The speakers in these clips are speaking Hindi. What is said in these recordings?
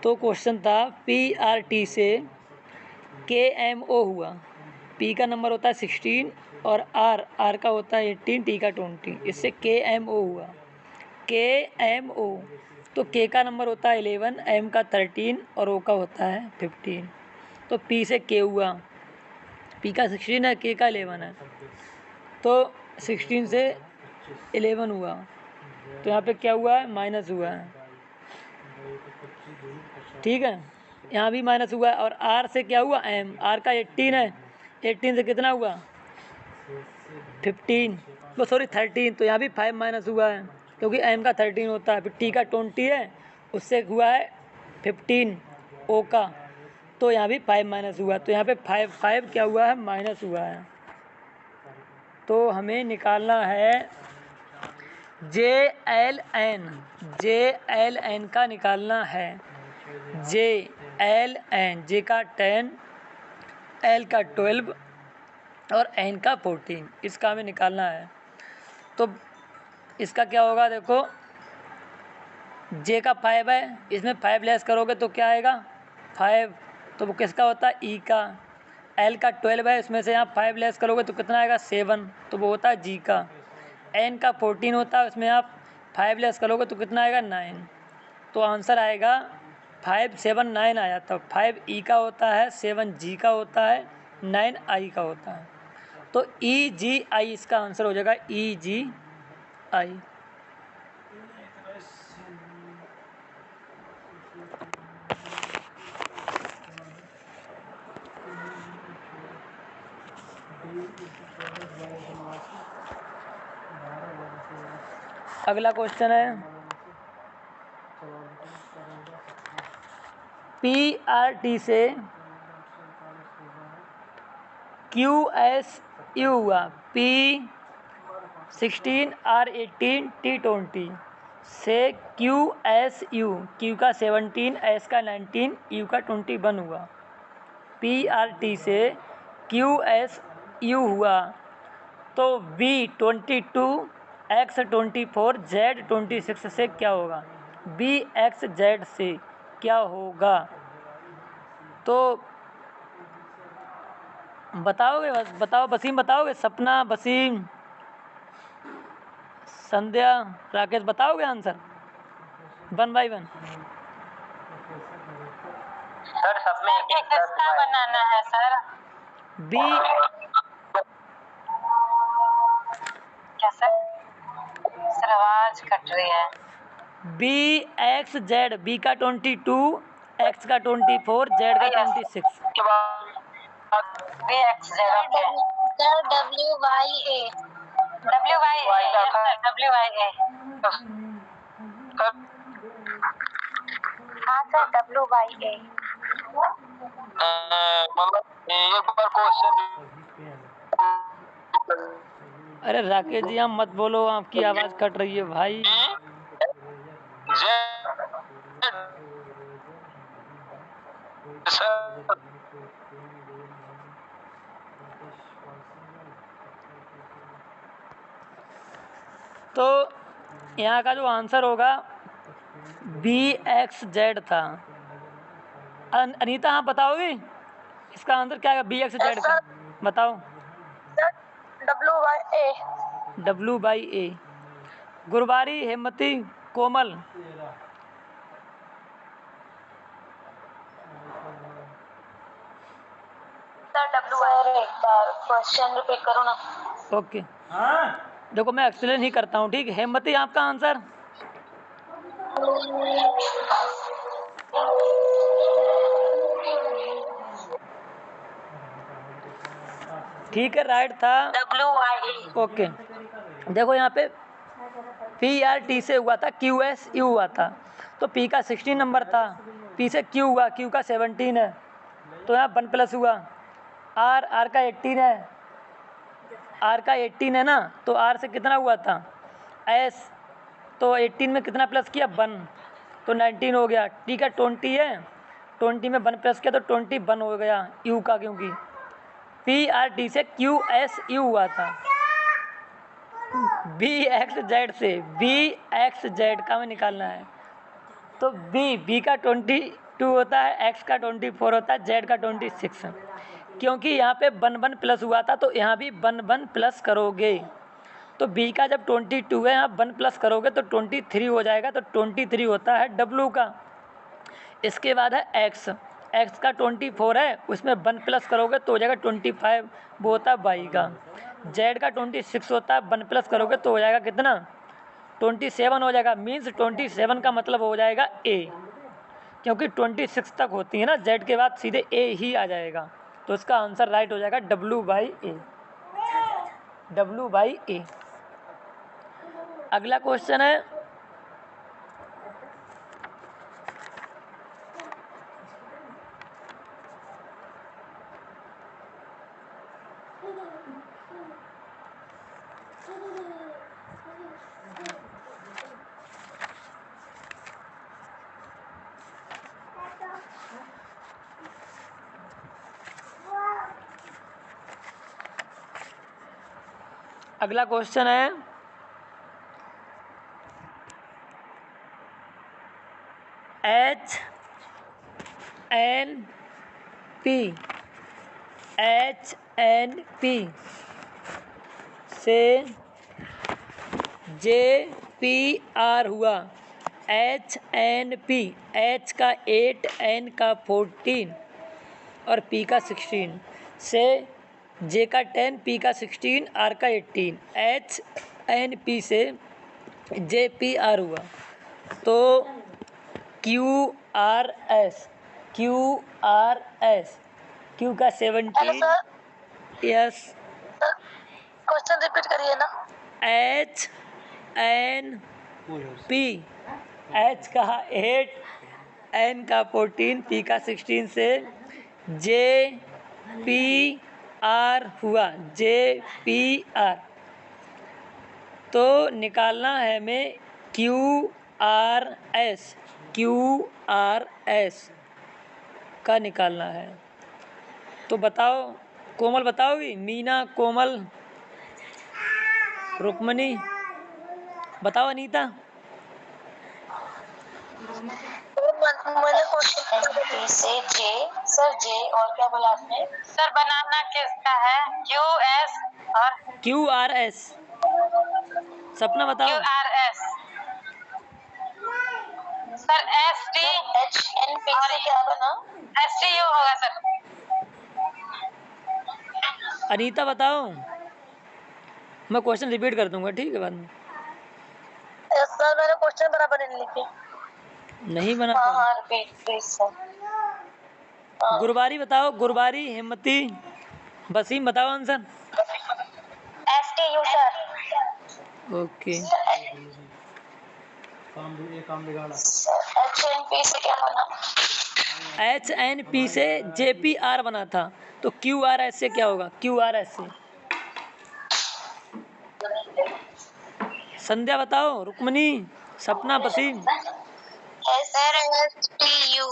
तो क्वेश्चन था PRT से KMO हुआ। P का नंबर होता है 16 और R का होता है 18, T का 20। इससे KMO हुआ। KMO तो K का नंबर होता है 11, M का 13 और O का होता है 15। तो P से K हुआ। P का 16 है, K का 11 है, तो 16 से 11 हुआ, तो यहाँ पे क्या हुआ है, माइनस हुआ है। ठीक है, यहाँ भी माइनस हुआ है। और R से क्या हुआ, M, R का 18 है, 18 से कितना हुआ 15, वो सॉरी 13, तो यहाँ भी 5 माइनस हुआ है क्योंकि M का 13 होता है। फिर T का 20 है, उससे हुआ है 15 O का, तो यहाँ भी 5 माइनस हुआ, तो यहाँ पे 5 क्या हुआ है, माइनस हुआ है। तो हमें निकालना है JLN, JLN का निकालना है। JLN, J का 10, L का 12 और N का 14, इसका हमें निकालना है। तो इसका क्या होगा, देखो J का 5 है, इसमें 5 लेस करोगे तो क्या आएगा 5, तो वो किसका होता है, E का। L का 12 है, इसमें से यहाँ 5 लेस करोगे तो कितना आएगा 7, तो वो होता है G का। N का 14 होता है, उसमें आप 5 लेस करोगे तो कितना आएगा 9, तो आंसर आएगा 5 7 9 आया। तो 5 E का होता है, 7 G का होता है, 9 I का होता है। तो EGI इसका आंसर हो जाएगा, EGI। अगला क्वेश्चन है PRT से QSU हुआ। P16 R18 T20 से QSU, Q का 17, S का 19, U का 21 हुआ। PRT से QSU हुआ, तो B22 X24 Z26 से क्या होगा, BXZ से क्या होगा, तो बताओगे, बस बताओ, वसीम बताओगे, सपना, वसीम, संध्या, राकेश बताओगे आंसर 1 बाई 1। सर सब में एक एक रास्ता बनाना है सर। बी क्या सर आवाज कट रही है। BXZ, B का 22, X का 24, Z का 26। सर WYA हाँ सर WYA। मतलब एक बार क्वेश्चन। अरे राकेश जी आप मत बोलो, आपकी आवाज़ कट रही है भाई। तो यहाँ का जो आंसर होगा BXZ था। अनीता आप बताओगी इसका आंसर क्या है BXZ का, बताओ। WYA। गुरबारी, हेमती, कोमल, एक बार क्वेश्चन रिपीट करो ना। ओके देखो मैं एक्सप्लेन ही करता हूँ, ठीक है। हेमती आपका आंसर, ठीक है, राइट था। WYA। ओके देखो यहाँ पे PRT से हुआ था, QSU हुआ था, तो P का 16 नंबर था, P से Q हुआ, Q का 17 है, तो यहाँ 1 प्लस हुआ। R का 18 है, R का 18 है ना, तो R से कितना हुआ था S, तो 18 में कितना प्लस किया 1, तो 19 हो गया। T का 20 है, 20 में 1 प्लस किया तो 21 हो गया U का, क्योंकि PRT से QSU हुआ था। BXZ से, BXZ का हमें निकालना है, तो B का 20 2 होता है, x का 24 होता है, z का 26। क्योंकि यहाँ पे 1 प्लस हुआ था तो यहाँ भी 1 प्लस करोगे तो b का जब 22 है यहाँ 1 प्लस करोगे तो 23 हो जाएगा, तो 23 होता है w का। इसके बाद है x का 24 है, उसमें 1 प्लस करोगे तो हो जाएगा 25, वो होता है y का। z का 26 होता है, 1 प्लस करोगे तो हो जाएगा कितना, 27 हो जाएगा। मीन्स 27 का मतलब हो जाएगा a, क्योंकि 26 तक होती है ना, z के बाद सीधे a ही आ जाएगा, तो इसका आंसर राइट हो जाएगा W/A। अगला क्वेश्चन है अगला क्वेश्चन है HNP से JPR हुआ। HNP, H का 8, N का 14 और P का 16 से J का 10, P का 16, R का 18। HNP से JPR हुआ तो QRS Q का 17। Hello sir, yes. Question repeat करिए ना। HNP, H का 8, N का 14, P का 16 से JPR हुआ। JPR तो निकालना है हमें QRS का निकालना है। तो बताओ, कोमल बताओगी? मीना, कोमल, रुक्मणी बताओ, अनीता। मैंने क्वेश्चन से जे, सर जे और क्या बोला आपने? सर बनाना किसका है? QS और QRS। सपना बताओ। QRS। सर STHNP से क्या बना? STU होगा सर। अनीता बताओ, मैं क्वेश्चन रिपीट कर दूंगा, ठीक है बाद में। सर मैंने क्वेश्चन बराबर नहीं लिखे। नहीं बना हाँ पा हाँ रिपीट प्लीज सर। गुरबारी बताओ, गुरबारी, हिम्मती, वसीम बताओ answer. STU sir. Okay. HNP से क्या बना? HNP से JPR बना था, तो QRS से क्या होगा? QRS से संध्या बताओ, Rukmani, Sapna, Waseem. Sir STU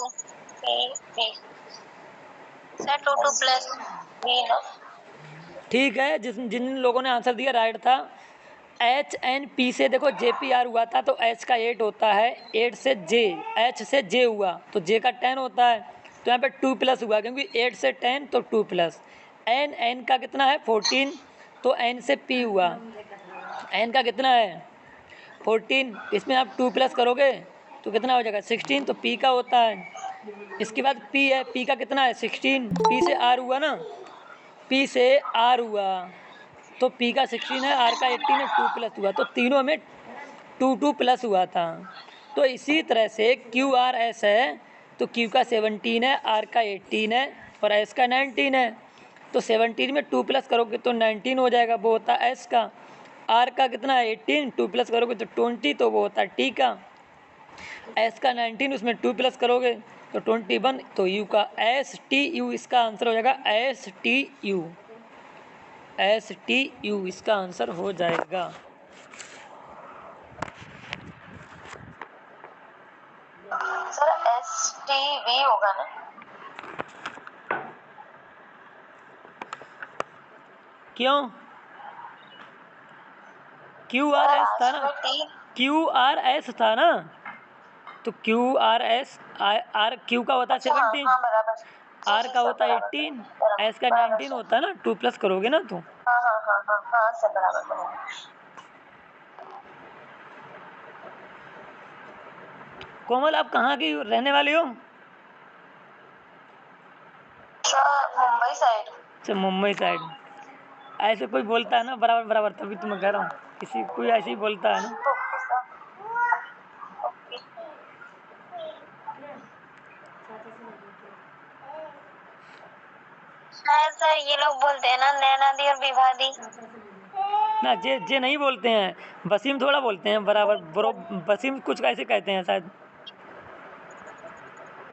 sir 2 plus B ना। ठीक है, जिन लोगों ने आंसर दिया राइट था। HNP से देखो JPR हुआ था तो H का 8 होता है, 8 से J, H से J हुआ तो J का 10 होता है, तो यहाँ पे 2 प्लस हुआ क्योंकि 8 से 10 तो 2 प्लस। N का कितना है? 14, तो N से P हुआ। N का कितना है? 14, इसमें आप 2 प्लस करोगे तो कितना हो जाएगा? 16, तो P का होता है। इसके बाद P है, P का कितना है? 16, P से R हुआ ना, P से R हुआ तो P का 16 है, R का 18 है, 2 प्लस हुआ, तो तीनों में 2 प्लस हुआ था। तो इसी तरह से QRS है तो Q का 17 है, R का 18 है और S का 19 है, तो 17 में 2 प्लस करोगे तो 19 हो जाएगा, वो होता है S का। R का कितना है? 18, 2 प्लस करोगे तो 20, तो वो होता है T का। S का 19, उसमें 2 प्लस करोगे तो 21, तो U का STU, इसका आंसर हो जाएगा STU इसका आंसर हो जाएगा। सर STV होगा ना? क्यों? QRS था ना, QRS था ना, तो QRS R Q का होता है अच्छा, हाँ 17, हाँ बराबर। R जी का सर होता है बराबर 18, बराबर S का बराबर 19 सर। होता है ना, 2 प्लस करोगे ना तो। हाँ हाँ हाँ हाँ हाँ सर बराबर बराबर। कोमल आप कहाँ की रहने वाली हो? Sir Mumbai side. अच्छा, मुंबई साइड। ऐसे कोई बोलता है ना बराबर बराबर, तभी तो मैं कह रहा हूँ, किसी कोई ऐसे ही बोलता है ना। Okay sir, okay. शायद सर ये लोग बोलते हैं ना नैना दी और विभा दी। ना जे जे नहीं बोलते हैं, वसीम थोड़ा बोलते हैं बराबर वसीम कुछ ऐसे कहते हैं शायद।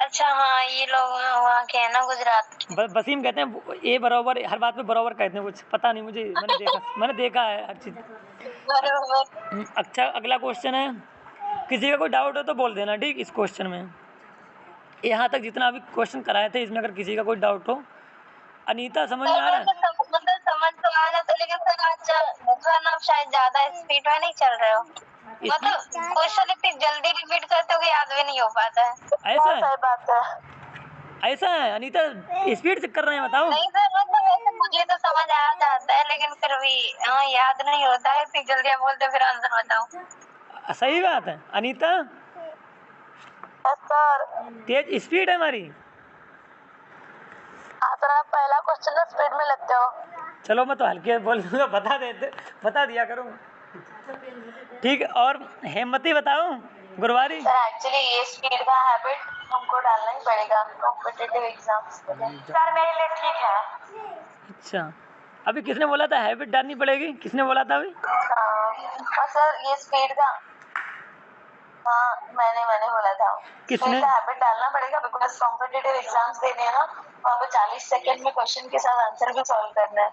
अच्छा हाँ, ये लोग वहाँ के हैं ना, गुजरात के। वसीम कहते हैं ए बराबर, हर बात में बराबर कहते हैं, कुछ पता नहीं मुझे, मैंने देखा है हर चीज़। बराबर। अच्छा, अगला क्वेश्चन है, किसी का कोई डाउट हो तो बोल देना, ठीक। इस क्वेश्चन में यहाँ तक जितना अभी क्वेश्चन कराए थे, इसमें अगर किसी का कोई डाउट हो। अनीता समझ में सर आ रहा है? मतलब समझ तो आ रहा था, लेकिन सर आज आप शायद ज्यादा स्पीड में नहीं चल रहे हो। मतलब क्वेश्चन इतनी जल्दी रिपीट करते हो कि याद भी नहीं हो पाता है। ऐसा है? सही बात है। ऐसा है अनीता, स्पीड से कर रहे हैं, बताओ। नहीं सर, मतलब वैसे मुझे तो समझ आ जाता है, लेकिन फिर भी याद नहीं होता है, इतनी जल्दी आप बोलते हो, फिर आंसर बताओ। सही बात है अनीता, सर तेज स्पीड है हमारी। हाँ सर, आप पहला क्वेश्चन ना स्पीड में लगते हो। चलो मैं तो हल्के बोल दूंगा, बता दिया करो, ठीक है। और हेमती बताओ, गुरवारी। सर एक्चुअली ये स्पीड का हैबिट हमको डालना ही पड़ेगा कॉम्पिटिटिव एग्जाम्स के लिए। सर मेरे लिए ठीक है। अच्छा, अभी किसने बोला था हैबिट डालनी पड़ेगी, किसने बोला था अभी? और सर ये स्पीड का, हाँ मैंने बोला था, किसने? स्पीड का हैबिट डालना पड़ेगा, बिकॉज कॉम्पिटिटिव एग्जाम्स देने हैं ना, वहाँ पे 40 सेकंड में क्वेश्चन के साथ आंसर भी सॉल्व करना है।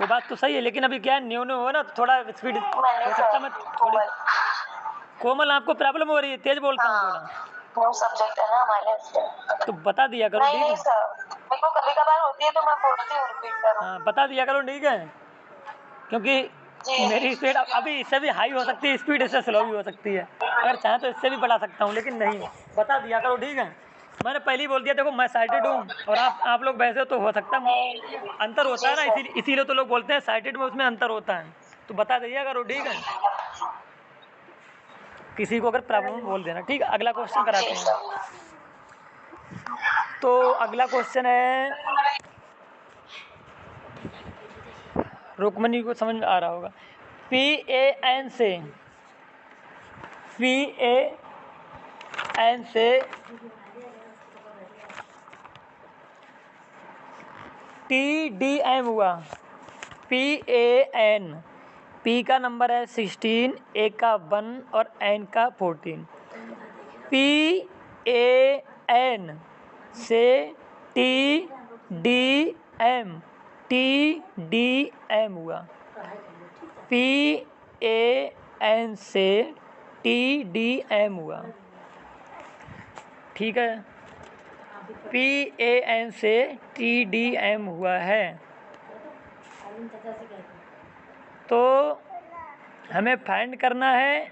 वो बात तो सही है, लेकिन अभी क्या है, न्यू न्यू हो ना, तो थोड़ा स्पीड मैंने हो सकता है, सर मैं थोड़ी। कोमल आपको प्रॉब्लम हो रही है, तेज बोलता हूँ थोड़ा, न्यू सब्जेक्ट है ना हमारे लिए। तो बता दिया करो, नहीं ठीक नहीं है। सर, मेरे को कभी कभार होती है तो मैं बोलती हूँ रिपीट करो। हाँ, बता दिया करो, ठीक है, क्योंकि जी मेरी स्पीड अभी इससे भी हाई हो सकती है, स्पीड इससे स्लो भी हो सकती है, अगर चाहें तो इससे भी बढ़ा सकता हूँ, लेकिन नहीं, बता दिया करो, ठीक है। मैंने पहले ही बोल दिया, देखो मैं साइटेड हूँ और आप लोग वैसे तो हो सकता है अंतर होता है जी ना, सर। इसीलिए तो लोग बोलते हैं साइटेड में उसमें अंतर होता है, तो बता दिया करो, ठीक है। किसी को अगर प्रॉब्लम बोल देना, ठीक है। अगला क्वेश्चन कराते जी हैं। सर। तो अगला क्वेश्चन है, रुक्मणी को समझ में आ रहा होगा, PAN से TDM हुआ। PAN, P का नंबर है 16, A का 1 और N का 14। PAN से TDM हुआ। PAN से TDM हुआ, ठीक है। PAN से TDM हुआ है, तो हमें फाइंड करना है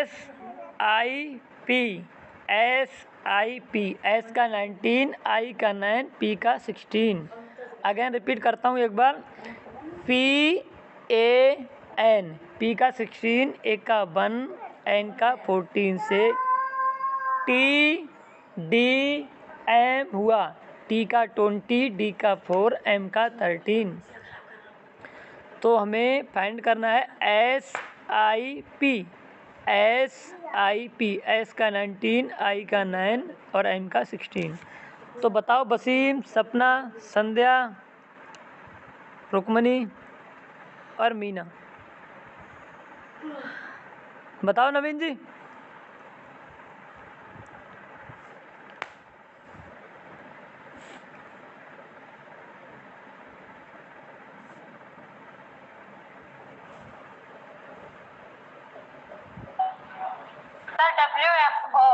SIP। S का 19, I का 9, P का 16। अगेन रिपीट करता हूँ एक बार, PAN, P का 16, A का 1, N का 14 से TDM हुआ। T का 20, D का 4, M का 13। तो हमें फाइंड करना है SIP। S का 19, I का 9 और M का 16। तो बताओ वसीम, सपना, संध्या, रुक्मणी और मीना, बताओ Naveen ji. Sir WFO।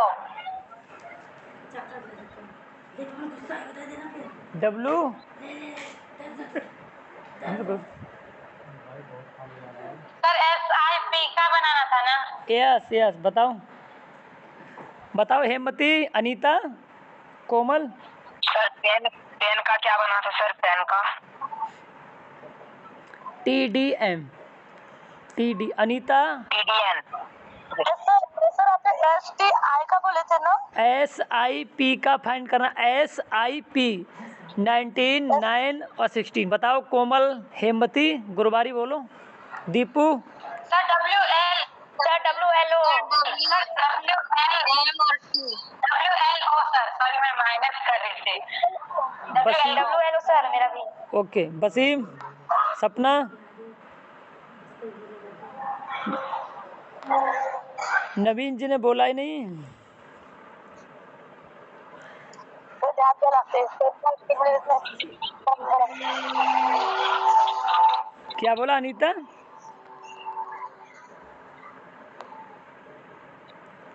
W sir SIP का बनाना था ना। यस यस, बताओ बताओ Hemvati, Anita, Komal. Sir pen pen का क्या बना था सर? पेन का TDM, TD, Anita TDN। Sir आपने STI का बोले थे ना? SIP का फाइंड करना, SIP 19, 9 और 16। बताओ कोमल, हेमवती, गुरबारी बोलो, Deepu. Sir WL, sir WLO, sir WLM और T, WLO सर, सॉरी मैं माइनस कर रही थी। बसीम, WLO सर मेरा भी। ओके, बसीम, सपना, नवीन जी ने बोला ही नहीं। क्या बोला अनीता?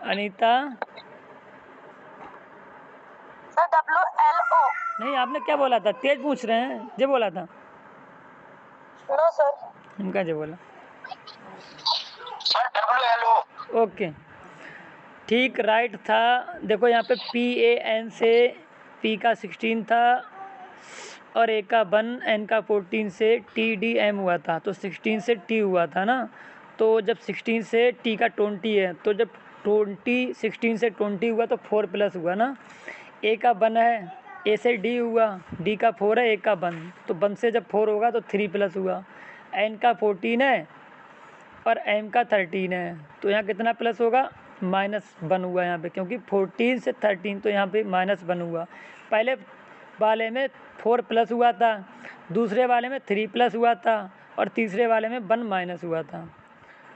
Anita sir WLO। नहीं, आपने क्या बोला था? तेज पूछ रहे हैं, जो बोला था। No sir. इनका जो बोला सर WLO। ओके, ठीक, राइट था। देखो यहाँ पे PAN से P का 16 था और A का 1, N का 14 से TDM हुआ था, तो 16 से T हुआ था ना। तो जब 16 से T का 20 है, तो जब 16 से 20 हुआ तो 4 प्लस हुआ ना। A का 1 है, A से D हुआ, D का 4 है, A का 1, तो 1 से जब 4 होगा तो 3 प्लस हुआ। N का 14 है और M का 13 है, तो यहाँ कितना प्लस होगा? -1 हुआ यहाँ पे, क्योंकि 14 से 13, तो यहाँ पे -1 हुआ। पहले वाले में 4 प्लस हुआ था, दूसरे वाले में 3 प्लस हुआ था और तीसरे वाले में 1 माइनस हुआ था।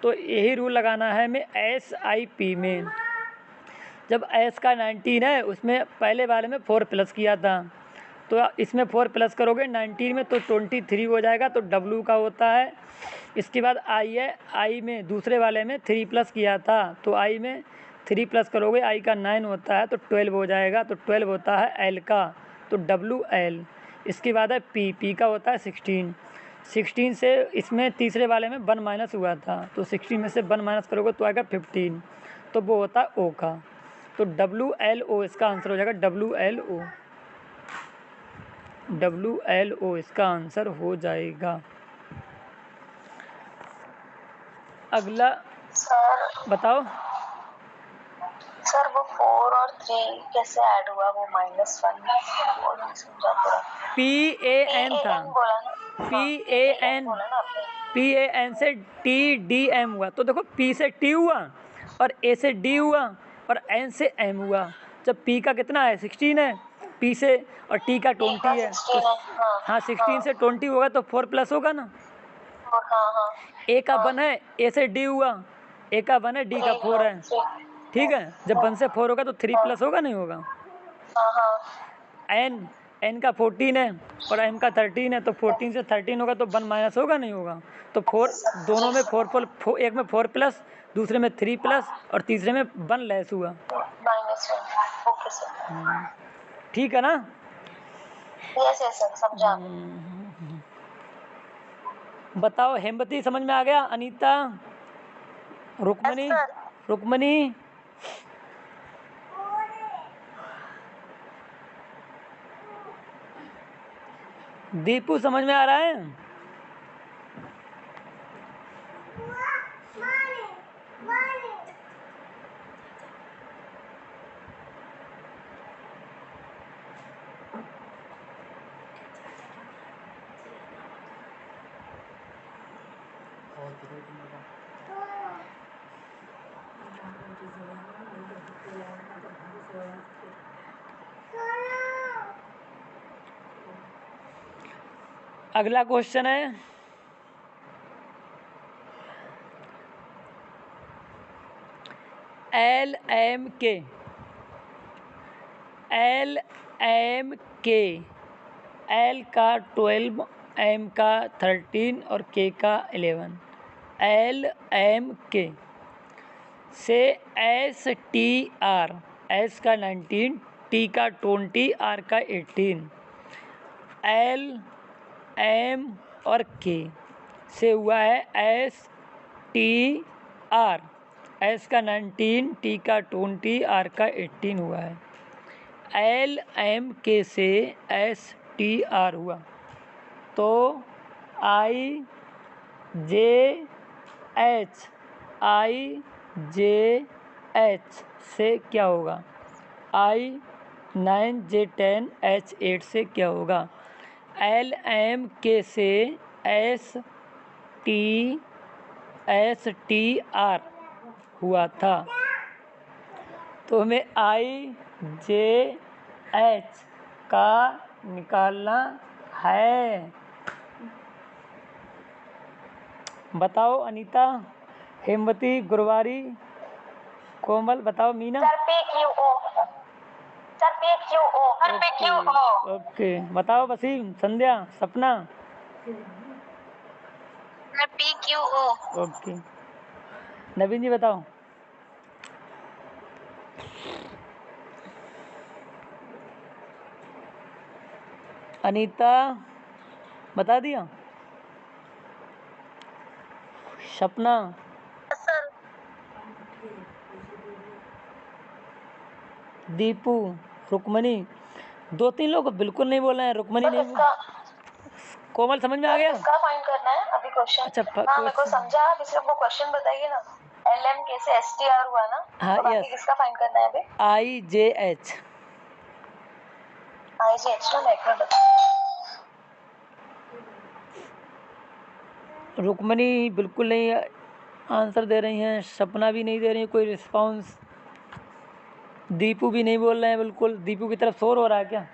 तो यही रूल लगाना है हमें SIP में। जब S का 19 है, उसमें पहले वाले में 4 प्लस किया था, तो इसमें 4 प्लस करोगे 19 में तो 23 हो जाएगा, तो W का होता है। इसके बाद I है, I में दूसरे वाले में 3 प्लस किया था, तो I में 3 प्लस करोगे, I का 9 होता है तो 12 हो जाएगा, तो 12 होता है L का, तो WL। इसके बाद है P का होता है 16 से इसमें तीसरे वाले में 1 माइनस हुआ था, तो 16 में से 1 माइनस करोगे तो आएगा 15, तो वो होता है O का, तो WLO इसका आंसर हो जाएगा। WLO इसका आंसर हो जाएगा। अगला सर बताओ। सर वो 4 और 3 कैसे ऐड हुआ? वो -1 वो नहीं समझा पूरा। PAN था, बोला ना? PAN, बोला ना आपने? PAN से TDM हुआ, तो देखो P से T हुआ और A से D हुआ और N से M हुआ। जब P का कितना है? 16 है, P से, और T का 20 है, तो हाँ 16 से 20 होगा तो 4 प्लस होगा ना। हाँ A का 1 है, A से D हुआ, A का 1 है, D का 4 है, ठीक है। जब 1 से 4 होगा तो 3 प्लस होगा, नहीं होगा। N का 14 है और M का 13 है, तो 14 से 13 होगा तो 1 माइनस होगा, नहीं होगा। तो 4 दोनों में 4, एक में 4 प्लस, दूसरे में 3 प्लस और तीसरे में 1 लेस हुआ। -1। Okay sir. ठीक है ना? यस यस सर, समझा। बताओ हेमवती, समझ में आ गया? अनीता, रुक्मणी, रुक्मणी, दीपू, समझ में आ रहा है? अगला क्वेश्चन है LMK, L का 12, M का 13 और K का 11। LMK से STR, S का 19, T का 20, R का 18। L, M और K से हुआ है STR, एस का 19, टी का 20, आर का 18 हुआ है। एल एम के से एस टी आर हुआ, तो आई जे एच से क्या होगा? आई 9 जे 10 एच 8 से क्या होगा? एल एम के से एस टी आर हुआ था, तो हमें आई जे एच का निकालना है। बताओ अनीता, हेमवती, गुरवारी, कोमल, बताओ Meena. Sir P Q O, sir P Q O, sir P Q O. Okay, बताओ Wasim, Sandhya, Sapna. Sir P Q O. Okay, Naveen ji बताओ। अनीता बता दिया। सपना, सर दीपू, रुक्मणी, 2-3 लोग बिल्कुल नहीं बोल रहे हैं। रुक्मणी नहीं बोल। कोमल समझ में आ गया? किसका फाइंड करना है अभी क्वेश्चन? अच्छा, हाँ मेरे को समझा, आप सिर्फ वो क्वेश्चन बताइए ना। एल एम के से एस टी आर हुआ ना, हाँ, तो बाकी यस। किसका फाइंड करना है अभी? आई जे एच। आई जे एच ना, एक मिनट। रुक्मणी बिल्कुल नहीं आंसर दे रही हैं, सपना भी नहीं दे रही है कोई रिस्पांस, दीपू भी नहीं बोल रहे हैं बिल्कुल। दीपू की तरफ शोर हो रहा है क्या?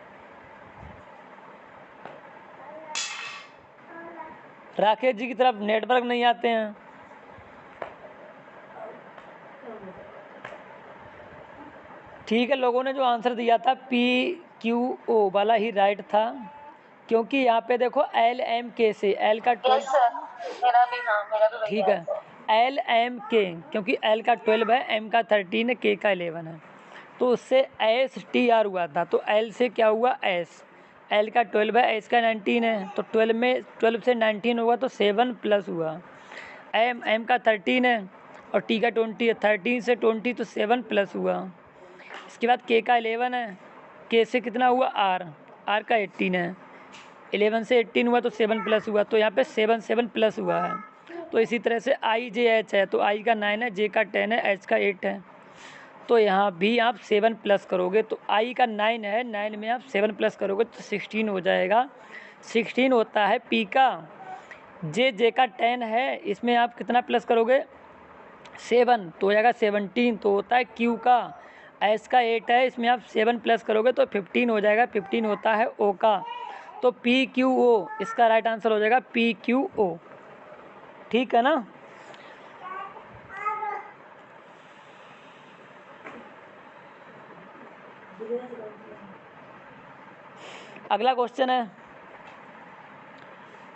राकेश जी की तरफ नेटवर्क नहीं आते हैं। ठीक है, लोगों ने जो आंसर दिया था पी क्यू ओ वाला ही राइट था, क्योंकि यहाँ पे देखो एल एम के से एल का 12। यस सर, मेरा भी वही ठीक है, एल एम के, क्योंकि एल का 12 है, एम का 13 है, के का 11 है, तो उससे एस टी आर हुआ था। तो एल से क्या हुआ? एस। एल का 12 है, एस का 19 है, तो 12 से 19 होगा तो 7 प्लस हुआ। एम का 13 है और टी का 20 है, 13 से 20 तो 7 प्लस हुआ। इसके बाद के का 11 है, के से कितना हुआ? आर का 18 है, 11 से 18 हुआ तो 7 प्लस हुआ, तो यहाँ पे 7 प्लस हुआ है। तो इसी तरह से आई जे एच है, तो आई का 9 है, जे का 10 है, एच का 8 है, तो यहाँ भी आप 7 प्लस करोगे तो आई का 9 है, 9 में आप 7 प्लस करोगे तो 16 हो जाएगा। 16 होता है पी का। जे का 10 है, इसमें आप कितना प्लस करोगे? 7, तो हो जाएगा 17। तो होता है क्यू का। एस का 8 है, इसमें आप 7 प्लस करोगे तो 15 हो जाएगा। 15 होता है ओ का। तो पी क्यू ओ इसका राइट आंसर हो जाएगा, पी क्यू ओ। ठीक है ना? अगला क्वेश्चन है,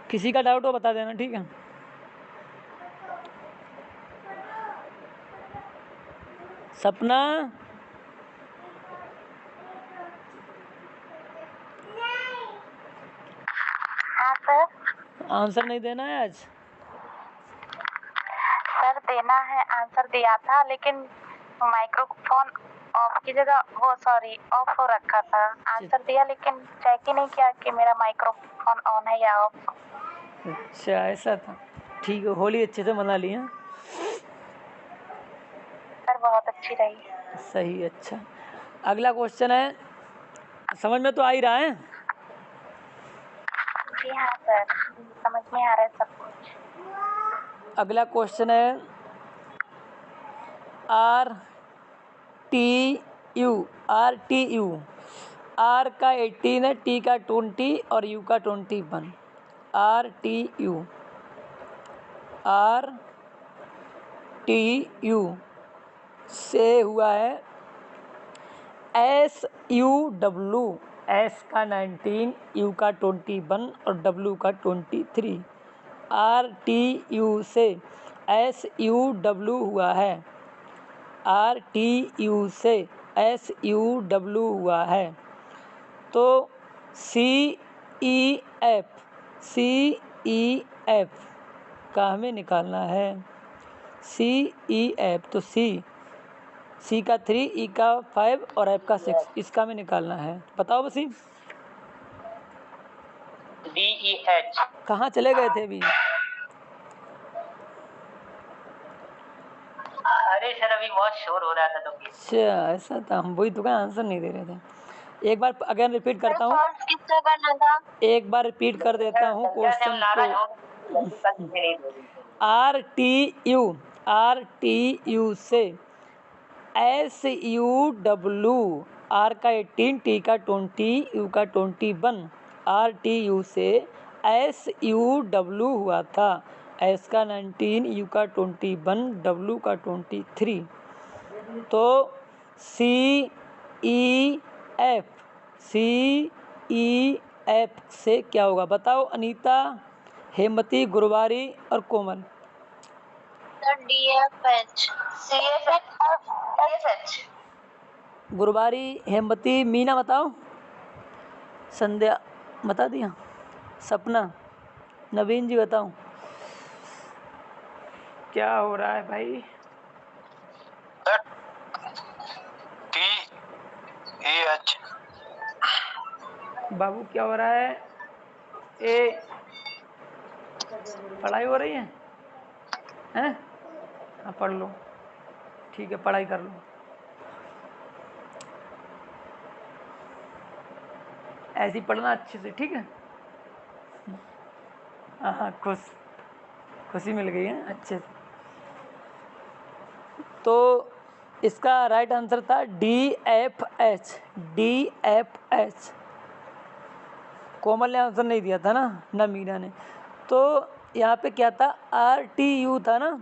किसी का डाउट हो बता देना, ठीक है? सपना, हाँ सर। आंसर नहीं देना है आज? सर देना है, आंसर दिया था लेकिन माइक्रोफोन ऑफ की जगह वो सॉरी ऑफ हो रखा था। आंसर दिया लेकिन चेक ही नहीं किया कि मेरा माइक्रोफोन ऑन है या ऑफ। अच्छा, ऐसा था। ठीक है, होली अच्छे से मना ली हैं? सर बहुत अच्छी रही। सही, अच्छा। अगला क्वेश्चन है, समझ में तो आ ही रहा है? जी हाँ सर, समझ में आ रहा है सब कुछ। अगला क्वेश्चन है, आर टी यू। आर का 18 है, टी का 20 और यू का 21। आर टी यू से हुआ है एस यू डब्लू। एस का 19, यू का 21 और डब्लू का 23। आर टी यू से एस यू डब्लू हुआ है। आर टी यू से एस यू डब्लू हुआ है, तो सी ई एफ का हमें निकालना है। CEF, तो सी का 3, ई का 5 और एफ का 6, इसका हमें निकालना है। बताओ बसी। DEH। कहाँ चले गए थे अभी? अरे सर अभी बहुत शोर हो रहा था तो अच्छा ऐसा था, हम वही तो का आंसर नहीं दे रहे थे। एक बार अगेन रिपीट करता हूँ, किसका करना था? एक बार रिपीट कर देता हूँ क्वेश्चन को। RTU से SUW, R का 18, T का 20, U का 21, RTU से SUW हुआ था, S का 19, U का 21, W का 23। तो CEF से क्या होगा बताओ अनीता, हेमवती, गुरबारी और कोमल। DFH, CFH, गुरबारी, हेमवती, मीना बताओ, संध्या बता दिया, सपना, नवीन जी बताओ क्या हो रहा है भाई? DEH। बाबू क्या हो रहा है? ए पढ़ाई हो रही है हैं? हाँ पढ़ लो, ठीक है पढ़ाई कर लो, ऐसे ही पढ़ना अच्छे से, ठीक है। हाँ खुशी मिल गई है अच्छे से। तो इसका राइट आंसर था DFH। कोमल ने आंसर नहीं दिया था ना मीना ने। तो यहाँ पे क्या था, RTU था ना,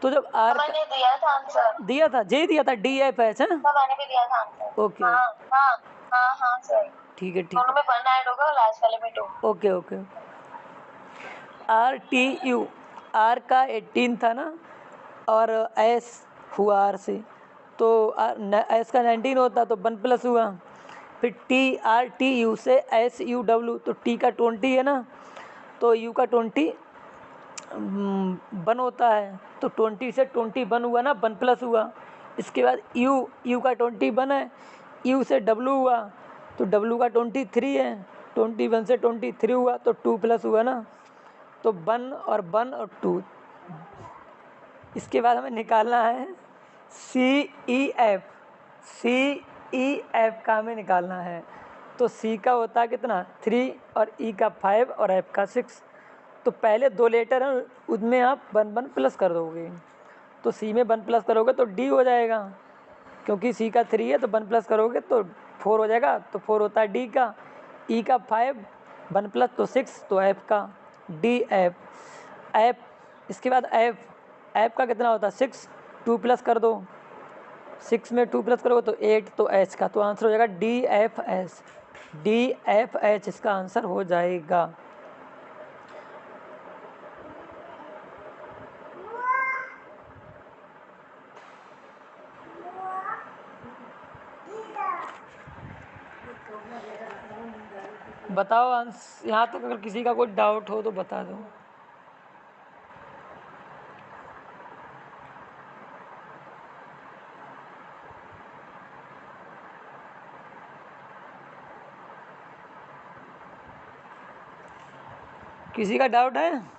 तो जब आर मैंने दिया था आंसर, दिया था, जे दिया था, DFH है ना। मैंने भी दिया था आंसर। ओके हाँ सर, ठीक है दोनों में 1 ऐड होगा, लास्ट वाले में 2। ओके। RTU, R का 18 था ना, और S हुआ R से, तो S का 19 होता तो 1 प्लस हुआ, फिर RTU से SUW, तो T का 20 है ना, तो U का 20 1 होता है, तो 20 से 21 हुआ ना, 1 प्लस हुआ। इसके बाद U का 21 है, U से W हुआ, तो W का 23 है, 21 से 23 हुआ तो 2 प्लस हुआ ना, तो 1 और 2। इसके बाद हमें निकालना है CEF का हमें निकालना है। तो C का होता है कितना 3 और E का 5 और F का 6। तो पहले 2 लेटर हैं उसमें आप 1 प्लस कर दोगे, तो C में 1 प्लस करोगे तो D हो जाएगा, क्योंकि C का 3 है तो 1 प्लस करोगे तो 4 हो जाएगा, तो 4 होता है D का। E का 5, 1 प्लस तो 6, तो F का DF। इसके बाद F का कितना होता है 6, 2 प्लस कर दो, 6 में 2 प्लस करोगे तो 8, तो H का, तो आंसर हो जाएगा DFH इसका आंसर हो जाएगा। बताओ यहाँ तक अगर किसी का कोई डाउट हो तो बता दो। किसी का डाउट है?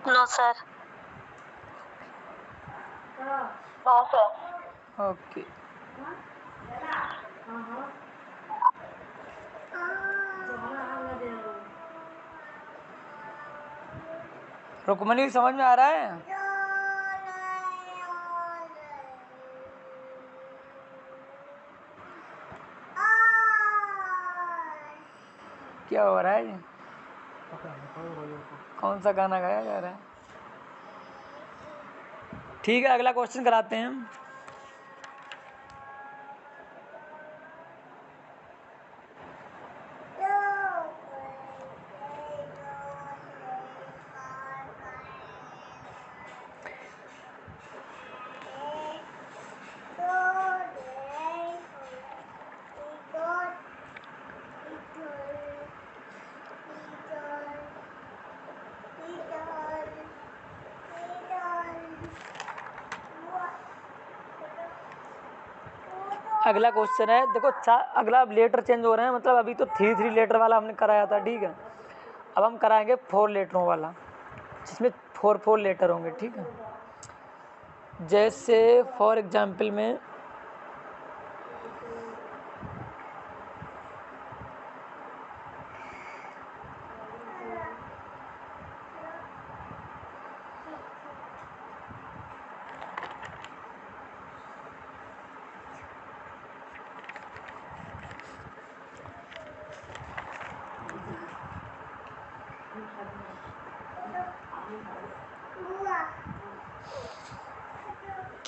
No sir. No sir. Okay Rukmani समझ में आ रहा है? क्या हो रहा है? कौन सा गाना गाया जा रहा है? ठीक है अगला क्वेश्चन कराते हैं हम। अगला क्वेश्चन है, देखो अगला अब लेटर चेंज हो रहे हैं, मतलब अभी तो 3 लेटर वाला हमने कराया था, ठीक है। अब हम कराएंगे 4 लेटरों वाला, जिसमें 4 लेटर होंगे, ठीक है। जैसे फॉर एग्जाम्पल में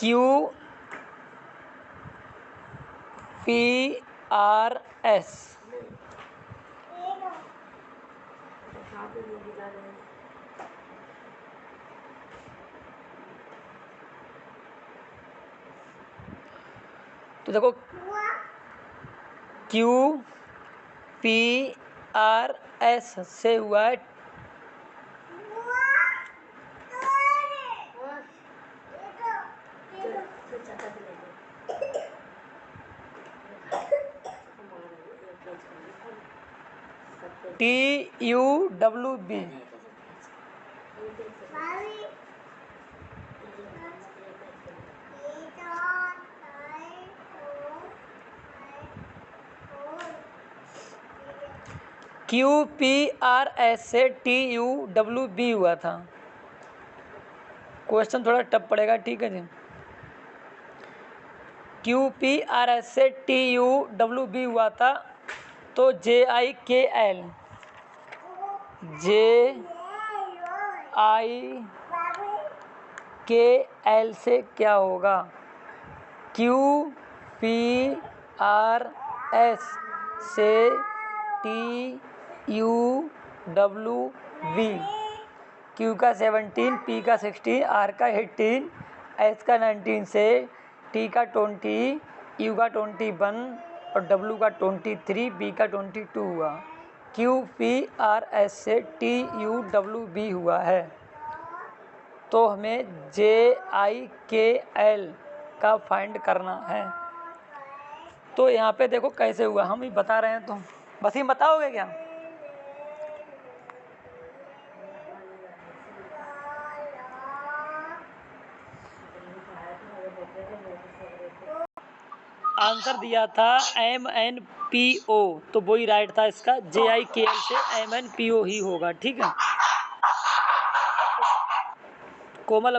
QPRS, तो देखो QPRS से हुआ है TUWB, QPRS से TUWB हुआ था। क्वेश्चन थोड़ा टफ पड़ेगा, ठीक है जी। QPRS से TUWB हुआ था, तो JIKL से क्या होगा? QPRS से TUWB, Q का 17, P का 16, R का 18, S का 19 से T का 20, U का 21 और W का 23, B का 22 हुआ। QPRS से TUWB हुआ है, तो हमें JIKL का फाइंड करना है। तो यहाँ पे देखो कैसे हुआ, हम ही बता रहे हैं, तो बस ही बताओगे क्या? आंसर दिया था MNPO, तो वही राइट था इसका। JIKL से MNPO ही होगा, ठीक है। कोमल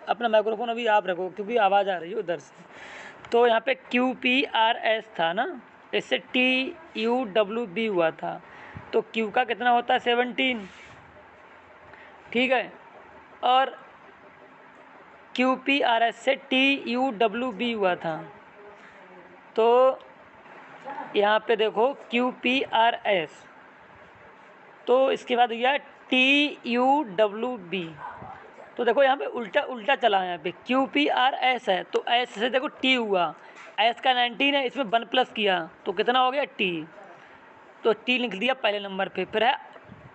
अपना माइक्रोफोन अभी आप रखो, क्योंकि आवाज़ आ रही है उधर से। तो यहाँ पे QPRS था ना, इससे TUWB हुआ था, तो Q का कितना होता है 17, ठीक है। और QPRS से TUWB हुआ था, तो यहाँ पे देखो QPRS, तो इसके बाद गया TUWB, तो देखो यहाँ पे उल्टा उल्टा चला है। यहाँ पे QPRS है, तो S से देखो T हुआ, S का 19 है, इसमें 1 प्लस किया तो कितना हो गया T, तो T लिख दिया पहले नंबर पे। फिर है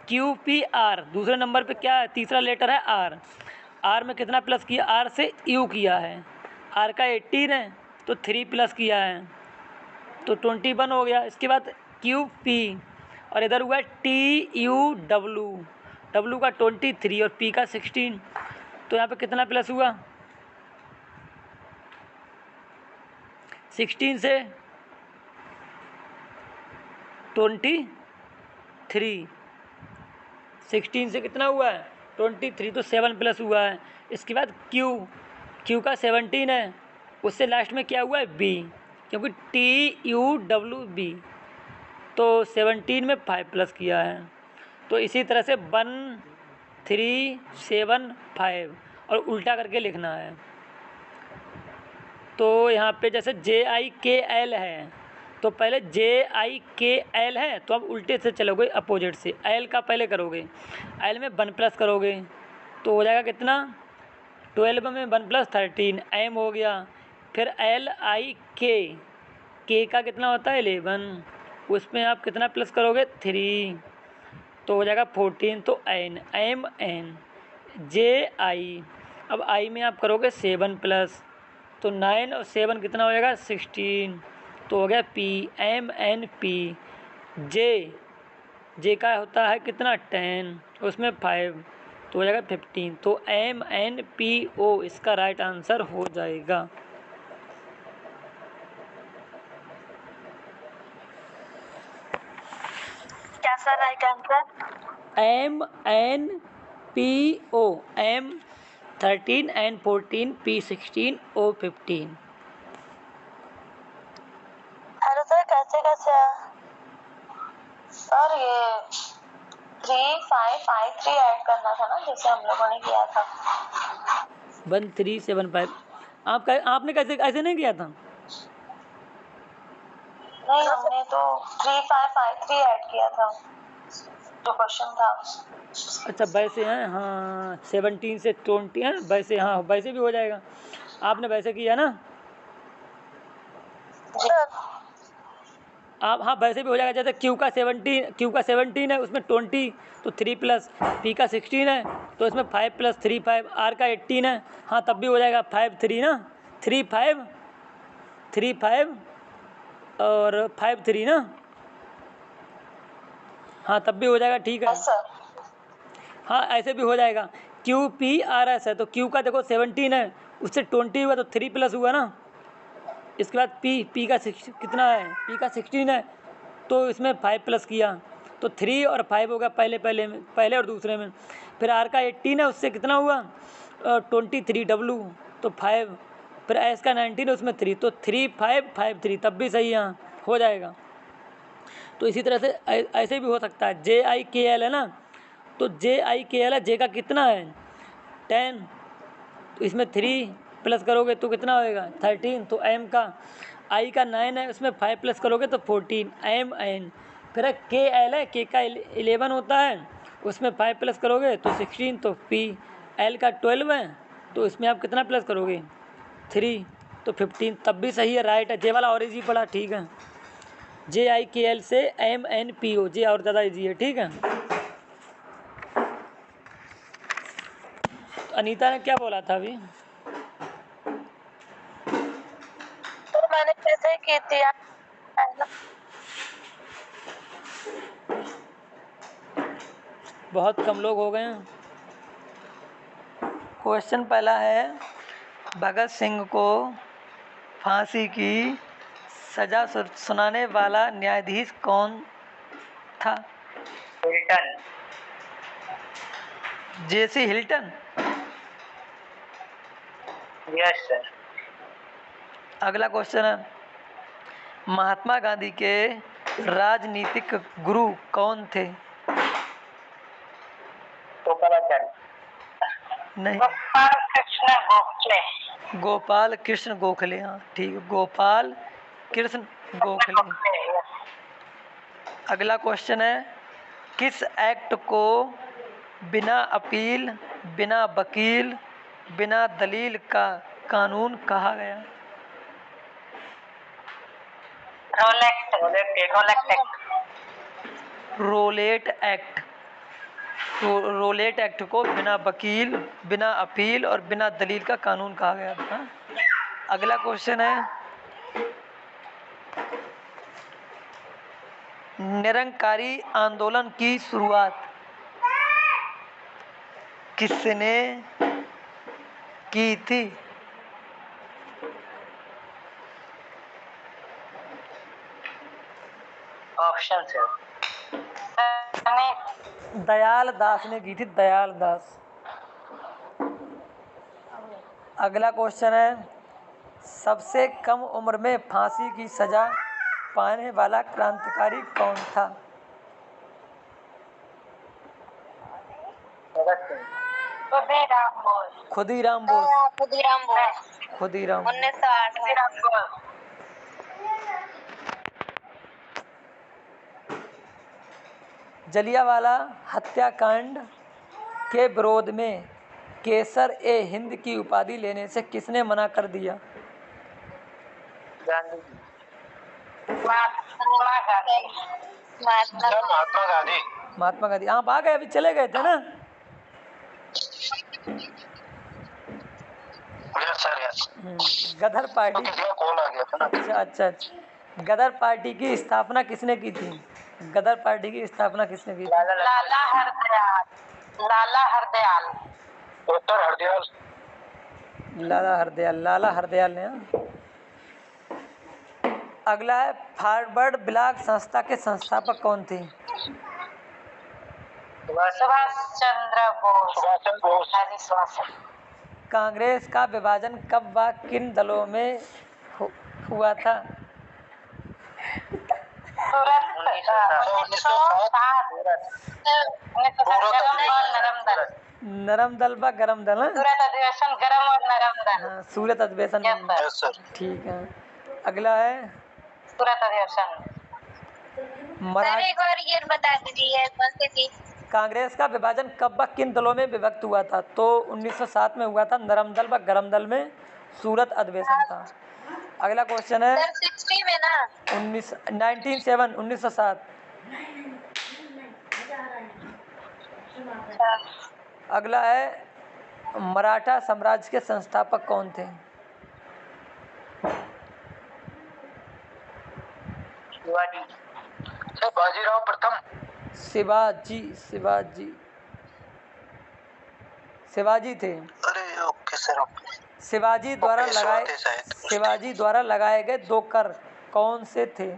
QPR, दूसरे नंबर पे क्या है, तीसरा लेटर है R, R में कितना प्लस किया, R से U किया है, R का 18 है तो 3 प्लस किया है तो 21 हो गया। इसके बाद QP और इधर हुआ TUW, W का 23 और P का 16, तो यहाँ पे कितना प्लस हुआ, 16 से 23, 16 से कितना हुआ है 23, तो 7 प्लस हुआ है। इसके बाद Q का 17 है, उससे लास्ट में क्या हुआ है B, क्योंकि TUWB, तो 17 में 5 प्लस किया है। तो इसी तरह से 1 3 7 5 और उल्टा करके लिखना है। तो यहाँ पे जैसे JIKL है, तो पहले JIKL है, तो अब उल्टे से चलोगे अपोजिट से, L का पहले करोगे, L में 1 प्लस करोगे तो हो जाएगा कितना 12 में 1 प्लस 13, M हो गया। फिर LIK, K का कितना होता है 11, उसमें आप कितना प्लस करोगे 3, तो हो जाएगा 14, तो N MN JI, अब I में आप करोगे 7 प्लस, तो 9 और 7 कितना हो जाएगा 16, तो हो गया पी, एम एन पी। जे का होता है कितना 10, उसमें 5 तो हो जाएगा 15। तो एम एन पी ओ इसका राइट आंसर हो जाएगा। क्या sir right answer? M N P O, M 13 N 14 P 16 O 15। अरे सर कैसे कैसे सर ये 3553 ऐड करना था ना जैसे हम लोगों ने किया था। 1375 आपने कैसे ऐसे नहीं किया था? नहीं हमने तो 3553 ऐड किया था जो क्वेश्चन था। अच्छा वैसे हैं, हाँ 17 से 20 है वैसे, हाँ वैसे भी हो जाएगा। आपने वैसे किया ना? आप हाँ वैसे भी हो जाएगा। जैसे क्यू का 17 है उसमें 20 तो 3 प्लस पी का 16 है तो इसमें 5 प्लस 3 5, आर का 18 है, हाँ तब भी हो जाएगा 5 3 ना, 3 5 और 5 3 ना, हाँ तब भी हो जाएगा। ठीक है, हाँ ऐसे भी हो जाएगा। क्यू पी आर एस है तो क्यू का देखो 17 है उससे 20 हुआ तो 3 प्लस हुआ ना। इसके बाद पी का कितना है, पी का 16 है तो इसमें 5 प्लस किया तो 3 और 5 होगा पहले और दूसरे में। फिर आर का 18 है उससे कितना हुआ 23 डब्लू तो 5, फिर एस का 19 है उसमें 3 तो 3 5 5 3 तब भी सही यहाँ हो जाएगा। तो इसी तरह से ऐसे भी हो सकता है। जे आई के एल है ना, तो जे आई के एल है, जे का कितना है 10 तो इसमें 3 प्लस करोगे तो कितना होएगा 13। तो एम का आई का 9 है उसमें 5 प्लस करोगे तो 14 एम एन। फिर के एल है, के का 11 होता है उसमें 5 प्लस करोगे तो 16 तो पी। एल का 12 है तो इसमें आप कितना प्लस करोगे 3 तो 15 तब भी सही है, राइट है। जे वाला और इजी पड़ा, ठीक है। जे आई के एल से एम एन पी ओ, जे और ज़्यादा इजी है, ठीक है। तो अनीता ने क्या बोला था अभी? तो मैंने कैसे की थी बहुत कम लोग हो गए हैं। क्वेश्चन पहला है, भगत सिंह को फांसी की सजा सुनाने वाला न्यायाधीश कौन था? हिल्टन। जेसी हिल्टन। Yes sir. अगला क्वेश्चन है, महात्मा गांधी के राजनीतिक गुरु कौन थे? गोपालाचार्य। नहीं, गोपाल कृष्ण गोखले। गोपाल कृष्ण गोखले, हाँ ठीक है, गोपाल कृष्ण गोखले। अगला क्वेश्चन है, किस एक्ट को बिना अपील, बिना वकील, बिना दलील का कानून कहा गया? Roulette act. रोलेट एक्ट को बिना वकील, बिना अपील और बिना दलील का कानून कहा गया था। अगला क्वेश्चन है, निरंकारी आंदोलन की शुरुआत किसने की थी? Option sir. दयाल दास ने की थी, दयाल दास। अगला क्वेश्चन है, सबसे कम उम्र में फांसी की सजा पाने वाला क्रांतिकारी कौन था? भगत सिंह। खुदीराम बोस। खुदीराम बोस खुदीराम 1908 में। जलियांवाला हत्याकांड के विरोध में केसर ए हिंद की उपाधि लेने से किसने मना कर दिया? गांधी जी। महात्मा गांधी। महात्मा गांधी। महात्मा गांधी। आप आ गए, अभी चले गए थे ना? Yes sir yes. Ghadar party. Call आ गया था ना। अच्छा, गदर पार्टी की स्थापना किसने की थी? गदर पार्टी की स्थापना किसने की थी? लाला हरदयाल। लाला हरदयाल। उत्तर हरदयाल। लाला हरदयाल ने। अगला है फॉरवर्ड ब्लॉक संस्था के संस्थापक कौन थे? सुभाष चंद्र बोस। सुभाष चंद्र बोस। नेताजी सुभाष। कांग्रेस का विभाजन कब व किन दलों में हुआ था? सूरत 1907। नरम दल। नरम दल व गरम दल। हाँ? सूरत अधिवेशन गरम और नरम दल। हाँ, सूरत अधिवेशन। Yes sir. ठीक है। अगला है सूरत अधिवेशन। मराठी। एक बार ये बता दीजिए कौन सी थी? कांग्रेस का विभाजन कब व किन दलों में विभक्त हुआ था? तो 1907 में हुआ था। नरम दल व गरम दल में सूरत अधिवेशन था। अगला क्वेश्चन है 60 में ना 1907। अगला है मराठा साम्राज्य के संस्थापक कौन थे? शिवाजी। सर बाजीराव प्रथम। शिवाजी थे। अरे ओके सर ओके। शिवाजी द्वारा लगाए गए 2 कर कौन से थे?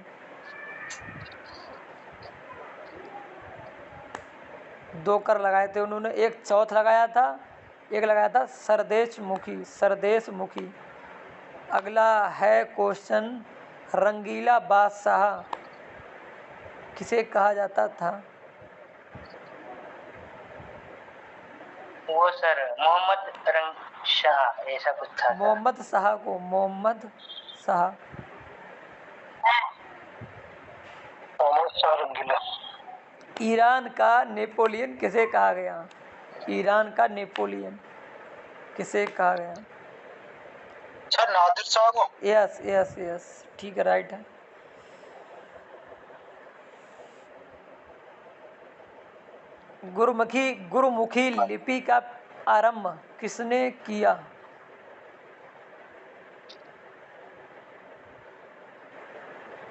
2 कर लगाए थे उन्होंने। एक चौथ लगाया था, एक लगाया था सरदेशमुखी। अगला है क्वेश्चन रंगीला बादशाह किसे कहा जाता था? वो सर मोहम्मद रंग शाह ऐसा कुछ था। मोहम्मद शाह। रंगीला। ईरान का नेपोलियन किसे कहा गया? ईरान का नेपोलियन किसे कहा गया? सर नादिर शाह को। यस ठीक है, राइट है। गुरुमुखी लिपि का आरंभ किसने किया?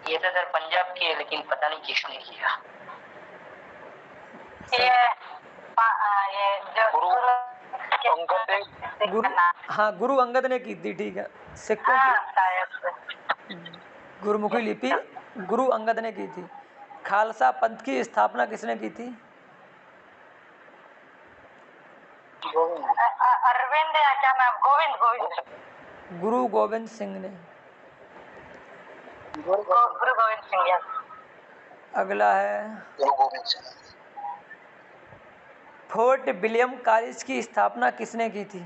ये तो सर पंजाब की है लेकिन पता नहीं किसने किया। गुरु अंगद ने की थी। ठीक है। सिक्कों की गुरुमुखी लिपि गुरु अंगद ने की थी। खालसा पंथ की स्थापना किसने की थी? अरविंद या क्या नाम? गोविंद। गुरु गोविंद सिंह ने। गुरु गोविंद सिंह। अगला है गुरु Govind Singh. Fort William college की स्थापना किसने की थी?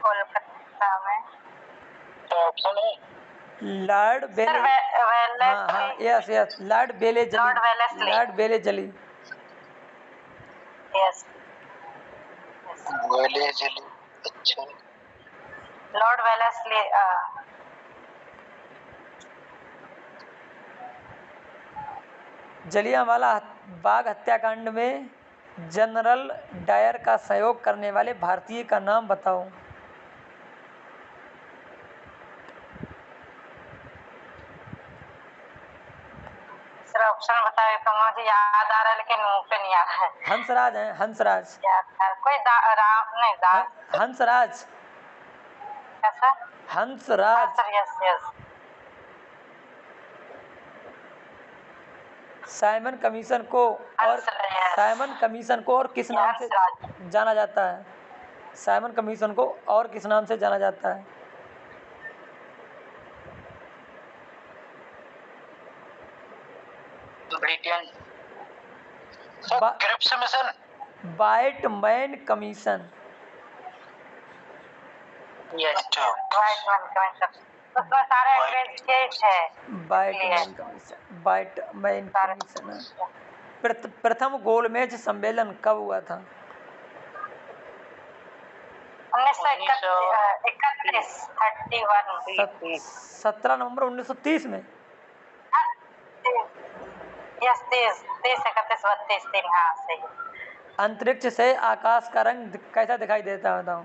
कोलकाता में। ऑप्शन है लॉर्ड बेले। हाँ yes lord Wellesley. Yes Wellesley. अच्छा। Lord Wellesley. जलियांवाला बाग हत्याकांड में जनरल डायर का सहयोग करने वाले भारतीय का नाम बताओ। सर ऑप्शन बताए तो मुझे याद आ रहा है लेकिन मुंह पे नहीं आ रहा है। हंसराज हैं, हंसराज। कोई राम नहीं हंसराज। कैसा? Hansraj. Sir yes. Simon commission को और किस नाम से जाना जाता है? साइमन कमीशन को और किस नाम से जाना जाता है? Britain. Cripps mission. White man commission. Yes. White man commission. उसमें सारे अंग्रेज के थे। White man commission. प्रथम गोलमेज सम्मेलन कब हुआ था? 1931। 17 नवंबर 1930 में। यस 30, 31, 32 दिन। हाँ सही। अंतरिक्ष से आकाश का रंग कैसा दिखाई देता है बताओ?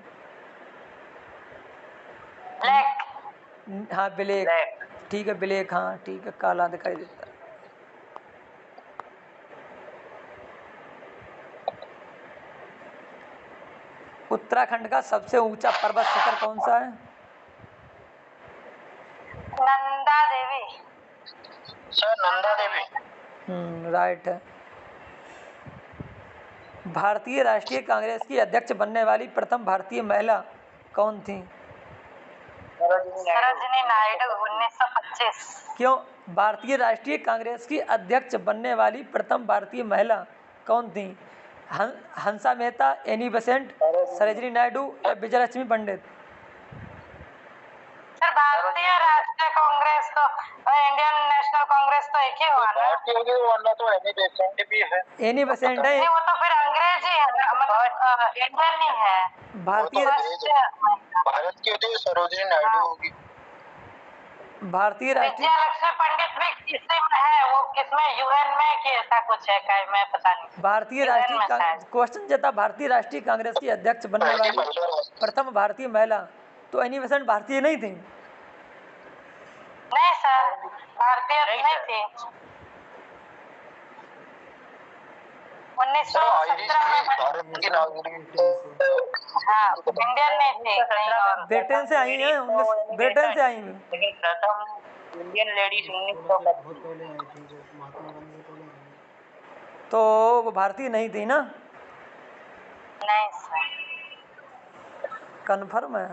ब्लैक। हाँ ब्लैक, ब्लैक। ठीक है ब्लैक, हाँ ठीक है, काला दिखाई देता है। उत्तराखंड का सबसे ऊंचा पर्वत शिखर कौन सा है? नंदा देवी। सर नंदा देवी। राइट है। भारतीय राष्ट्रीय कांग्रेस की अध्यक्ष बनने वाली प्रथम भारतीय महिला कौन थी? सरोजिनी नायडू 1925। क्यों? भारतीय राष्ट्रीय कांग्रेस की अध्यक्ष बनने वाली प्रथम भारतीय महिला कौन थी? हंसा मेहता, एनी बेसेंट, सरोजिनी नायडू या विजयलक्ष्मी पंडित? सर भारतीय राष्ट्रीय कांग्रेस तो इंडियन नेशनल कांग्रेस तो एक ही हुआ ना। भारतीय वाला तो एनी बेसेंट भी है। एनी बेसेंट है। नहीं वो तो फिर अंग्रेज ही है, मतलब इंडियन नहीं है। भारतीय भारत की होती है सरोजिनी नायडू होगी। भारतीय राष्ट्रीय विजयलक्ष्मी पंडित भी किसमें है, वो किसमें यूएन में कि ऐसा कुछ है क्या, मैं पता नहीं। भारतीय UN राष्ट्रीय में शायद। क्वेश्चन जता भारतीय राष्ट्रीय कांग्रेस की अध्यक्ष बनने वाली प्रथम भारतीय महिला, तो एनी बेसेंट भारतीय नहीं थी? नहीं सर, भारतीय नहीं थी। 1917 में। हाँ इंडियन नहीं थी, कहीं और। ब्रिटेन से आई हैं, ब्रिटेन से आई हैं। लेकिन प्रथम इंडियन लेडीज 1925। तो वो भारतीय नहीं थी ना? नहीं सर। कन्फर्म है?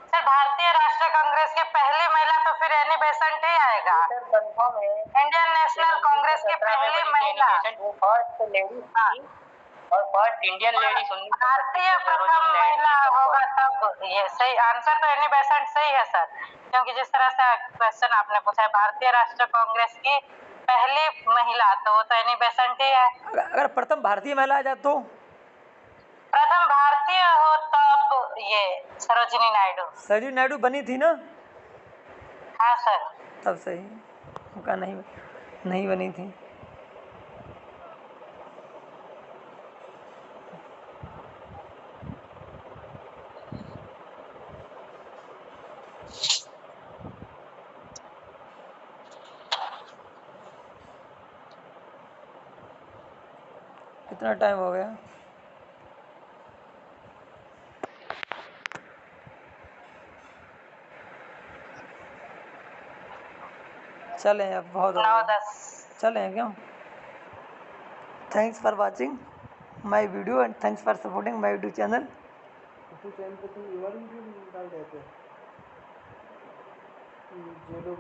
सर भारतीय राष्ट्रीय कांग्रेस की पहली महिला तो फिर एनी बेसेंट ही आएगा। कंफर्म है। इंडियन नेशनल कांग्रेस की पहली महिला। फर्स्ट लेडी थी और फर्स्ट इंडियन लेडी भारतीय प्रथम महिला होगा तब ये सही आंसर तो एनी बेसेंट सही है सर, क्योंकि जिस तरह से क्वेश्चन आपने पूछा है भारतीय राष्ट्रीय कांग्रेस की पहली महिला, तो वो तो एनी बेसेंट ही है। अगर प्रथम भारतीय महिला आ जाए तो? प्रथम भारतीय हो तब ये सरोजिनी नायडू। सरोजिनी नायडू बनी थी ना? हाँ सर। तब सही, उनका नहीं बनी थी। कितना टाइम हो गया? चलें अब, बहुत हो गया। 9-10। चलें क्यों? Thanks for watching my video and thanks for supporting my YouTube channel. Channel पे तुम डाल देते हैं जो लोग